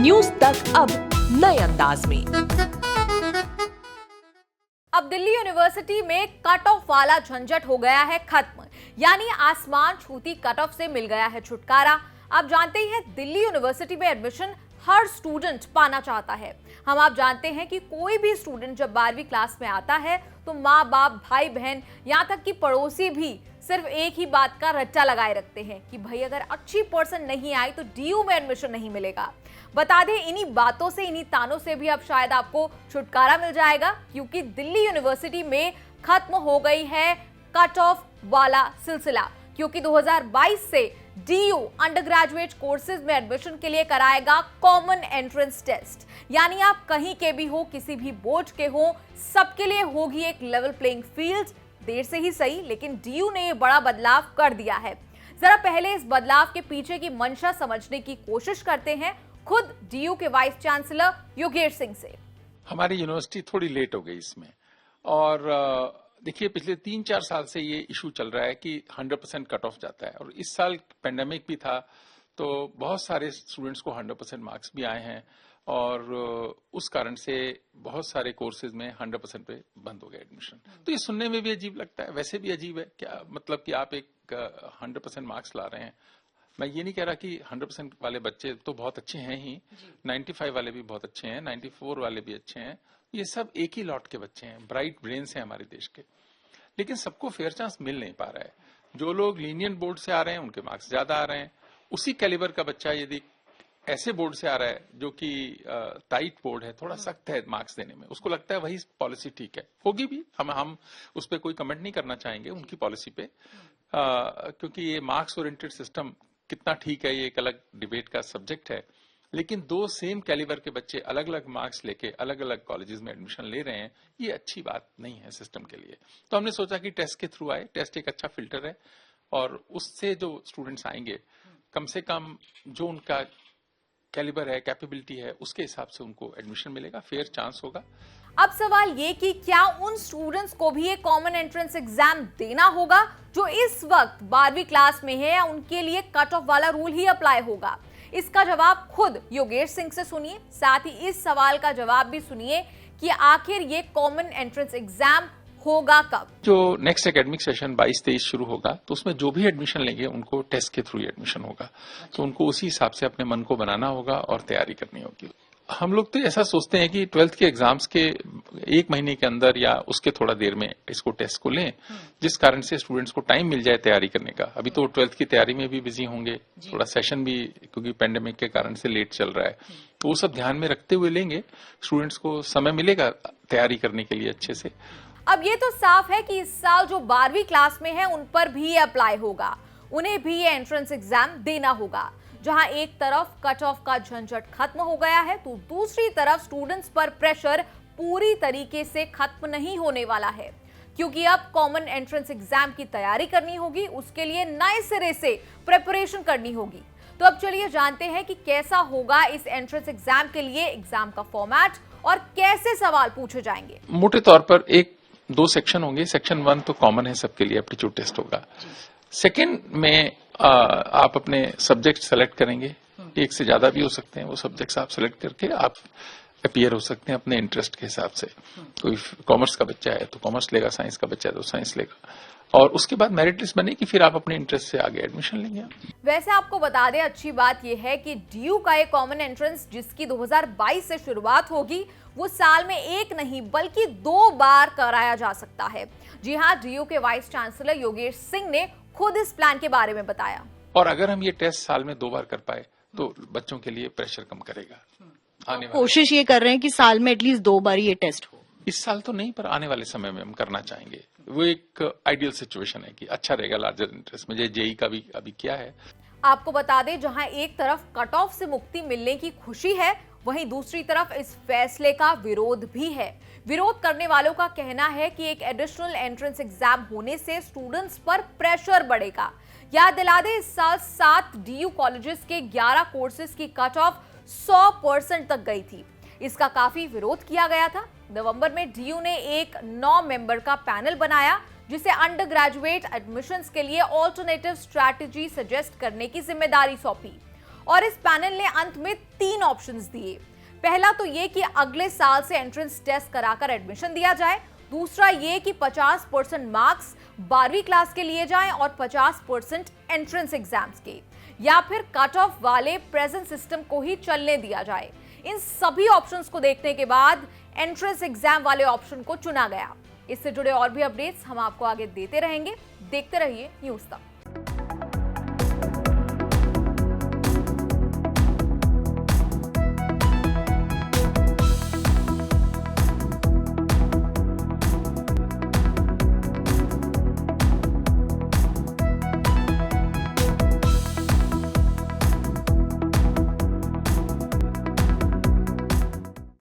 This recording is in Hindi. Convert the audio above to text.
न्यूज तक अब नए अंदाज में। अब दिल्ली यूनिवर्सिटी में कट ऑफ वाला झंझट हो गया है खत्म, यानी आसमान छूती कट ऑफ से मिल गया है छुटकारा। आप जानते ही हैं दिल्ली यूनिवर्सिटी में एडमिशन हर स्टूडेंट पाना चाहता है। हम आप जानते हैं कि कोई भी स्टूडेंट जब 12वीं क्लास में आता है तो माँ बाप, भाई बहन, यहाँ तक कि पड़ोसी भी सिर्फ एक ही बात का रट्टा लगाए रखते हैं कि भाई अगर अच्छी परसेंट नहीं आई तो डीयू में एडमिशन नहीं मिलेगा। बता दें, इन्हीं बातों से, इन्हीं तानों से भी अब शायद आपको छुटकारा मिल जाएगा, क्योंकि दिल्ली यूनिवर्सिटी में खत्म हो गई है कट ऑफ वाला सिलसिला। क्योंकि 2022 से डीयू अंडर ग्रेजुएट कोर्सेज में एडमिशन के लिए कराएगा कॉमन एंट्रेंस टेस्ट, यानी आप कहीं के भी हो, किसी भी बोर्ड के हो, सबके लिए होगी एक लेवल प्लेइंग फील्ड। देर से ही सही, लेकिन डीयू ने ये बड़ा बदलाव कर दिया है। जरा पहले इस बदलाव के पीछे की मंशा समझने की कोशिश करते हैं खुद डीयू के वाइस चांसलर योगेश सिंह से। हमारी यूनिवर्सिटी थोड़ी लेट हो गई इसमें, और देखिए पिछले 3-4 साल से ये इशू चल रहा है कि 100% कट ऑफ जाता है, और इस साल पेंडेमिक भी था तो बहुत सारे स्टूडेंट्स को 100% मार्क्स भी आए हैं, और उस कारण से बहुत सारे कोर्सेज में 100% पे बंद हो गया एडमिशन। तो ये सुनने में भी अजीब लगता है, वैसे भी अजीब है क्या, मतलब कि आप एक 100% मार्क्स ला रहे हैं। मैं ये नहीं कह रहा कि 100% वाले बच्चे तो बहुत अच्छे हैं ही, 95 वाले भी बहुत अच्छे हैं, 94 वाले भी अच्छे हैं, ये सब एक ही लॉट के बच्चे हैं, ब्राइट ब्रेन्स हैं हमारे देश के, लेकिन सबको फेयर चांस मिल नहीं पा रहा है। जो लोग लीनियंट बोर्ड से आ रहे हैं उनके मार्क्स ज्यादा आ रहे हैं, उसी कैलिबर का बच्चा यदि ऐसे बोर्ड से आ रहा है जो कि टाइट बोर्ड है, थोड़ा सख्त है मार्क्स देने में, उसको लगता है वही पॉलिसी ठीक है, होगी भी, हम उस पर कोई कमेंट नहीं करना चाहेंगे उनकी पॉलिसी पे, क्योंकि ये मार्क्स ओरिएंटेड सिस्टम कितना ठीक है ये एक अलग डिबेट का सब्जेक्ट है। लेकिन दो सेम कैलिबर के बच्चे अलग अलग मार्क्स लेके अलग अलग कॉलेजेस में एडमिशन ले रहे हैं, ये अच्छी बात नहीं है सिस्टम के लिए। तो हमने सोचा कि टेस्ट के थ्रू आए, टेस्ट एक अच्छा फिल्टर है, और उससे जो स्टूडेंट्स आएंगे कम से कम जो उनका कैलिबर है, कैपेबिलिटी है, उसके हिसाब से उनको एडमिशन मिलेगा, फेयर चांस होगा। अब सवाल ये कि क्या उन स्टूडेंट्स को भी एक कॉमन एंट्रेंस एग्जाम देना होगा जो इस वक्त 12वीं क्लास में है, या उनके लिए कट ऑफ वाला रूल ही अप्लाई होगा? इसका जवाब खुद योगेश सिंह से सुनिए, साथ ही इस सवाल का जवाब भी सुनिए कि आखिर ये कॉमन एंट्रेंस एग्जाम होगा कब। जो नेक्स्ट एकेडमिक सेशन 22-23 शुरू होगा तो उसमें जो भी एडमिशन लेंगे उनको टेस्ट के थ्रू ही एडमिशन होगा, तो उनको उसी हिसाब से अपने मन को बनाना होगा और तैयारी करनी होगी। हम लोग तो ऐसा सोचते हैं कि 12th के एग्जाम्स के 1 महीने के अंदर या उसके थोड़ा देर में इसको टेस्ट को लें, जिस कारण से स्टूडेंट्स को टाइम मिल जाए तैयारी करने का। अभी तो 12th की तैयारी में भी बिजी होंगे, थोड़ा सेशन भी क्योंकि पेंडेमिक के कारण से लेट चल रहा है, तो वो सब ध्यान में रखते हुए लेंगे, स्टूडेंट्स को समय मिलेगा तैयारी करने के लिए अच्छे से। अब ये तो साफ है कि इस साल जो 12वीं क्लास में है उन पर भी अप्लाई होगा, उन्हें भी ये एंट्रेंस एग्जाम देना होगा। जहां एक तरफ कट ऑफ का झंझट खत्म हो गया है तो दूसरी तरफ स्टूडेंट्स पर प्रेशर पूरी तरीके से खत्म नहीं होने वाला है, क्योंकि अब कॉमन एंट्रेंस एग्जाम की तैयारी करनी होगी, उसके लिए नए सिरे से प्रिपरेशन करनी होगी। तो अब चलिए जानते हैं कि कैसा होगा इस एंट्रेंस एग्जाम के लिए एग्जाम का फॉर्मेट और कैसे सवाल पूछे जाएंगे। मोटे तौर पर 1-2 सेक्शन होंगे। सेक्शन 1 तो कॉमन है सबके लिए, एप्टीट्यूड टेस्ट होगा। सेकेंड में आप अपने सब्जेक्ट सेलेक्ट करेंगे, एक से ज्यादा भी हो सकते हैं, वो सब्जेक्ट्स आप सेलेक्ट करके आप अपीयर हो सकते हैं अपने इंटरेस्ट के हिसाब से। कोई कॉमर्स का बच्चा है तो कॉमर्स लेगा, साइंस का बच्चा है तो साइंस लेगा, और उसके बाद मेरिट लिस्ट बनेगी, फिर आप अपने इंटरेस्ट से आगे एडमिशन लेंगे। वैसे आपको बता दें, अच्छी बात यह है कि डीयू का एक कॉमन एंट्रेंस जिसकी 2022 से शुरुआत होगी, वो साल में एक नहीं बल्कि 2 बार कराया जा सकता है। जी हाँ, डीयू के वाइस चांसलर योगेश सिंह ने खुद इस प्लान के बारे में बताया। और अगर हम ये टेस्ट साल में 2 बार कर पाए तो बच्चों के लिए प्रेशर कम करेगा। आने वाले कोशिश ये कर रहे हैं कि साल में एटलीस्ट 2 बार ये टेस्ट हो। इस साल तो नहीं, पर आने वाले समय में हम करना चाहेंगे। वो एक आइडियल सिचुएशन है कि अच्छा रहेगा लार्जर इंटरेस्ट में। जेईई का भी अभी क्या है, आपको बता दें, जहां एक तरफ कट ऑफ से मुक्ति मिलने की खुशी है, वहीं दूसरी तरफ इस फैसले का विरोध भी है। विरोध करने वालों का कहना है कि एक एडिशनल एंट्रेंस एग्जाम होने से स्टूडेंट्स पर प्रेशर बढ़ेगा। याद दिला दें, इस साल 7 डीयू कॉलेजेस के 11 कोर्सेज की कट ऑफ 100% तक गई थी। इसका काफी विरोध किया गया था। नवंबर में डीयू ने एक 9 मेंबर का पैनल बनाया जिसे अंडर ग्रेजुएट एडमिशंस के लिए ऑल्टरनेटिव स्ट्रैटेजी सजेस्ट करने की जिम्मेदारी सौंपी। और इस पैनल ने अंत में 3 ऑप्शंस दिए। पहला तो ये कि अगले साल से एंट्रेंस टेस्ट कराकर एडमिशन दिया जाए, दूसरा ये कि 50% मार्क्स 12वीं क्लास के लिए जाएं और 50% एंट्रेंस एग्जाम्स के, या फिर कट ऑफ वाले प्रेजेंट सिस्टम को ही चलने दिया जाए। इन सभी ऑप्शंस को देखने के बाद एंट्रेंस एग्जाम वाले ऑप्शन को चुना गया। इससे जुड़े और भी अपडेट्स हम आपको आगे देते रहेंगे। देखते रहिए न्यूज़ तक।